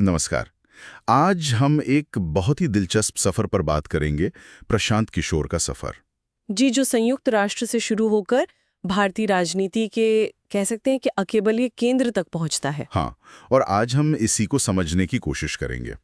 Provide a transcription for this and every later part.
नमस्कार। आज हम एक बहुत ही दिलचस्प सफर पर बात करेंगे, प्रशांत किशोर का सफर। जी, जो संयुक्त राष्ट्र से शुरू होकर भारतीय राजनीति के कह सकते हैं कि अकेबलीय केंद्र तक पहुंचता है। हाँ, और आज हम इसी को समझने की कोशिश करेंगे।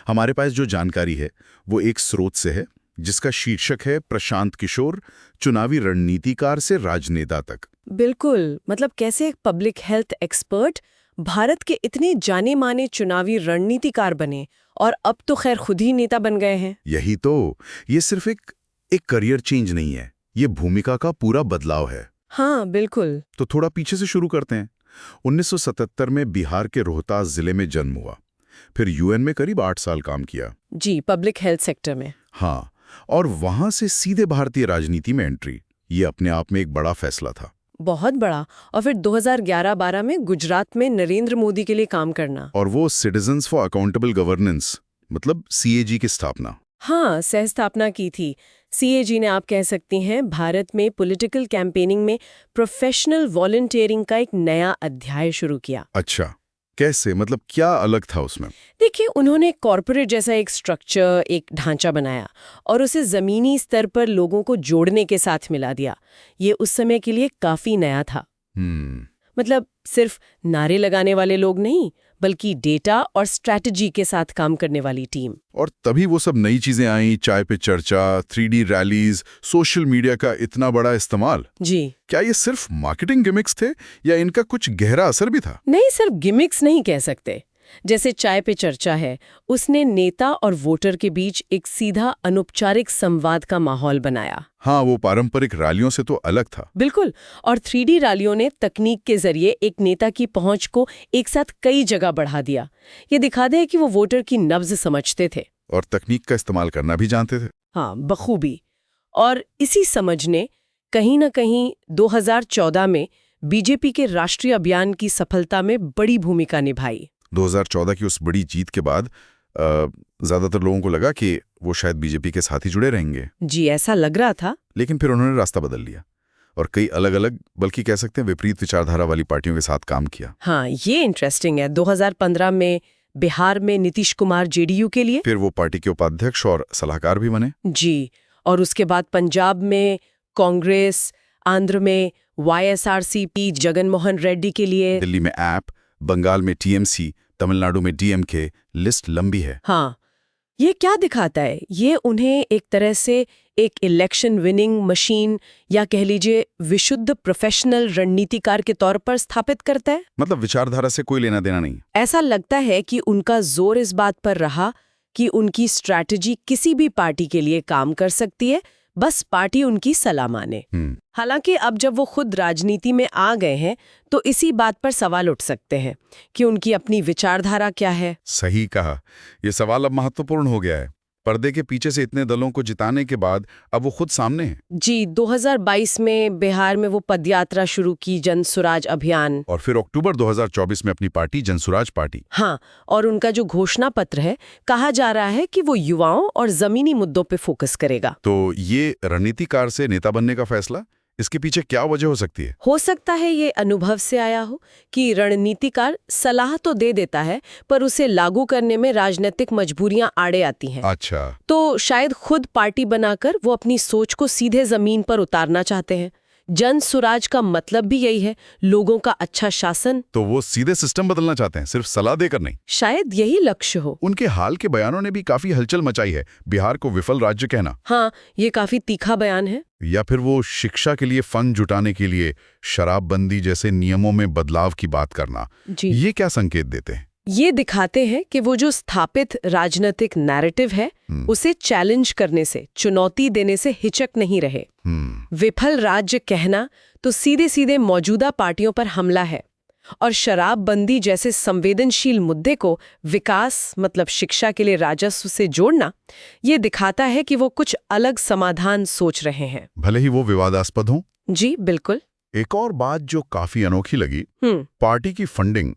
हमारे पास जो जानकारी है वो एक स्रोत से है जिसका शीर्षक है प्रशांत किशोर, चुनावी रणनीतिकार से राजनेता तक। बिल्कुल, मतलब कैसे एक पब्लिक हेल्थ एक्सपर्ट भारत के इतने जाने माने चुनावी रणनीतिकार बने और अब तो खैर खुद ही नेता बन गए हैं। यही तो, ये सिर्फ एक करियर चेंज नहीं है, ये भूमिका का पूरा बदलाव है। हाँ बिल्कुल। तो थोड़ा पीछे से शुरू करते हैं। 1977 में बिहार के रोहतास जिले में जन्म हुआ, फिर यूएन में करीब 8 साल काम किया। जी, पब्लिक हेल्थ सेक्टर में। हाँ, और वहां से सीधे भारतीय राजनीति में एंट्री, ये अपने आप में एक बड़ा फैसला था। बहुत बड़ा। और फिर 2011-12 में गुजरात में नरेंद्र मोदी के लिए काम करना। और वो सिटीजन्स फॉर अकाउंटेबल गवर्नेंस मतलब सीएजी की स्थापना। हाँ, सह स्थापना की थी। सीएजी ने, आप कह सकती हैं, भारत में पॉलिटिकल कैंपेनिंग में प्रोफेशनल वॉलंटियरिंग का एक नया अध्याय शुरू किया। अच्छा, कैसे? मतलब क्या अलग था उसमें? देखिए, उन्होंने कॉरपोरेट जैसा एक स्ट्रक्चर, एक ढांचा बनाया और उसे जमीनी स्तर पर लोगों को जोड़ने के साथ मिला दिया। ये उस समय के लिए काफी नया था। मतलब सिर्फ नारे लगाने वाले लोग नहीं, बल्कि डेटा और स्ट्रैटेजी के साथ काम करने वाली टीम। और तभी वो सब नई चीजें आई, चाय पे चर्चा, 3D रैलीज, सोशल मीडिया का इतना बड़ा इस्तेमाल। जी। क्या ये सिर्फ मार्केटिंग गिमिक्स थे या इनका कुछ गहरा असर भी था? नहीं, सिर्फ गिमिक्स नहीं कह सकते। जैसे चाय पे चर्चा है, उसने नेता और वोटर के बीच एक सीधा अनौपचारिक संवाद का माहौल बनाया। हाँ, वो पारंपरिक रैलियों से तो अलग था। बिल्कुल। और 3D रैलियों ने तकनीक के जरिए एक नेता की पहुंच को एक साथ कई जगह बढ़ा दिया। ये दिखा दे कि वो वोटर की नब्ज समझते थे और तकनीक का इस्तेमाल करना भी जानते थे। हाँ, बखूबी। और इसी समझ ने कहीं न कहीं 2014 में बीजेपी के राष्ट्रीय अभियान की सफलता में बड़ी भूमिका निभाई। 2014 की उस बड़ी जीत के बाद ज्यादातर लोगों को लगा कि वो शायद बीजेपी के साथ ही जुड़े रहेंगे। जी, ऐसा लग रहा था। लेकिन फिर उन्होंने रास्ता बदल लिया और कई अलग अलग, बल्कि कह सकते हैं विपरीत विचारधारा वाली पार्टियों के साथ काम किया। हाँ, ये इंटरेस्टिंग है। 2015 में बिहार में नीतीश कुमार जेडीयू के लिए, फिर वो पार्टी के उपाध्यक्ष और सलाहकार भी बने। जी। और उसके बाद पंजाब में कांग्रेस, आंध्र में वाईएसआरसीपी जगनमोहन रेड्डी के लिए, दिल्ली में ऐप, बंगाल में टीएमसी, तमिलनाडु में डीएमके, लिस्ट लंबी है। हाँ, ये क्या दिखाता है? ये उन्हें एक तरह से एक इलेक्शन विनिंग मशीन या कह लीजिए विशुद्ध प्रोफेशनल रणनीतिकार के तौर पर स्थापित करता है। मतलब विचारधारा से कोई लेना देना नहीं। ऐसा लगता है कि उनका जोर इस बात पर रहा कि उनकी स्ट्रैटेजी किसी भी पार्टी के लिए काम कर सकती है, बस पार्टी उनकी सलाह माने। हालांकि अब जब वो खुद राजनीति में आ गए हैं तो इसी बात पर सवाल उठ सकते हैं कि उनकी अपनी विचारधारा क्या है। सही कहा, ये सवाल अब महत्वपूर्ण हो गया है। पर्दे के पीछे से इतने दलों को जिताने के बाद अब वो खुद सामने हैं। जी, 2022 में बिहार में वो पदयात्रा शुरू की, जनसुराज अभियान। और फिर अक्टूबर 2024 में अपनी पार्टी जनसुराज पार्टी। हाँ, और उनका जो घोषणा पत्र है, कहा जा रहा है कि वो युवाओं और जमीनी मुद्दों पे फोकस करेगा। तो ये रणनीतिकार से नेता बनने का फैसला, इसके पीछे क्या वजह हो सकती है? हो सकता है ये अनुभव से आया हो कि रणनीतिकार सलाह तो दे देता है पर उसे लागू करने में राजनीतिक मजबूरियां आड़े आती हैं। अच्छा। तो शायद खुद पार्टी बनाकर वो अपनी सोच को सीधे जमीन पर उतारना चाहते हैं। जन सुराज का मतलब भी यही है, लोगों का अच्छा शासन। तो वो सीधे सिस्टम बदलना चाहते हैं, सिर्फ सलाह देकर नहीं। शायद यही लक्ष्य हो। उनके हाल के बयानों ने भी काफी हलचल मचाई है, बिहार को विफल राज्य कहना। हाँ, ये काफी तीखा बयान है। या फिर वो शिक्षा के लिए फंड जुटाने के लिए शराबबंदी जैसे नियमों में बदलाव की बात करना। जी। ये क्या संकेत देते हैं? ये दिखाते हैं कि वो जो स्थापित राजनीतिक नैरेटिव है उसे चैलेंज करने से, चुनौती देने से हिचक नहीं रहे। विफल राज्य कहना तो सीधे सीधे मौजूदा पार्टियों पर हमला है, और शराबबंदी जैसे संवेदनशील मुद्दे को विकास मतलब शिक्षा के लिए राजस्व से जोड़ना, ये दिखाता है कि वो कुछ अलग समाधान सोच रहे हैं, भले ही वो विवादास्पद हों। जी बिल्कुल। एक और बात जो काफी अनोखी लगी, पार्टी की फंडिंग।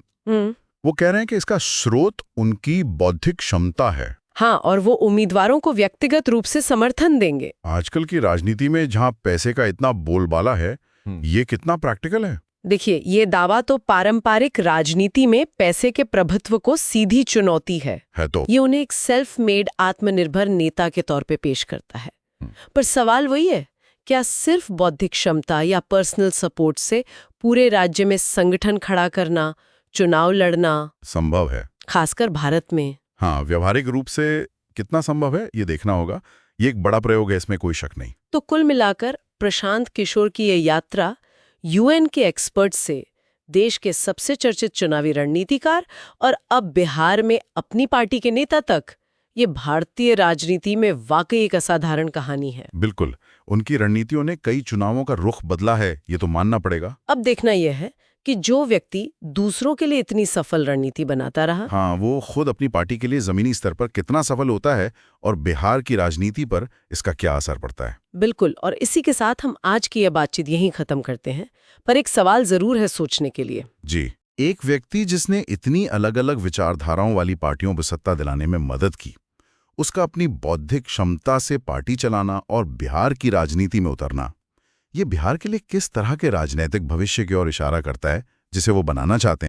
वो कह रहे हैं कि इसका स्रोत उनकी बौद्धिक क्षमता है। हाँ, और वो उम्मीदवारों को व्यक्तिगत रूप से समर्थन देंगे। आजकल की राजनीति में जहां पैसे का इतना बोलबाला है, ये कितना प्रैक्टिकल है? देखिए, ये दावा तो पारंपरिक राजनीति में पैसे के प्रभुत्व को सीधी चुनौती है। तो ये उन्हें एक सेल्फ मेड आत्मनिर्भर नेता के तौर पे पेश करता है। पर सवाल वही है, क्या सिर्फ बौद्धिक क्षमता या पर्सनल सपोर्ट से पूरे राज्य में संगठन खड़ा करना, चुनाव लड़ना संभव है? खासकर भारत में? हाँ, व्यवहारिक रूप से कितना संभव है ये देखना होगा। ये एक बड़ा प्रयोग है, इसमें कोई शक नहीं। तो कुल मिलाकर प्रशांत किशोर की ये यात्रा यूएन के एक्सपर्ट से देश के सबसे चर्चित चुनावी रणनीतिकार और अब बिहार में अपनी पार्टी के नेता तक, ये भारतीय राजनीति में वाकई एक असाधारण कहानी है। बिल्कुल, उनकी रणनीतियों ने कई चुनावों का रुख बदला है, ये तो मानना पड़ेगा। अब देखना यह है कि जो व्यक्ति दूसरों के लिए इतनी सफल रणनीति बनाता रहा, हाँ, वो खुद अपनी पार्टी के लिए जमीनी स्तर पर कितना सफल होता है और बिहार की राजनीति पर इसका क्या असर पड़ता है। बिल्कुल। और इसी के साथ हम आज की यह बातचीत यहीं खत्म करते हैं, पर एक सवाल जरूर है सोचने के लिए। जी, एक व्यक्ति जिसने इतनी अलग अलग विचारधाराओं वाली पार्टियों पर सत्ता दिलाने में मदद की, उसका अपनी बौद्धिक क्षमता से पार्टी चलाना और बिहार की राजनीति में उतरना, ये बिहार के लिए किस तरह के राजनीतिक भविष्य की ओर इशारा करता है जिसे वो बनाना चाहते हैं?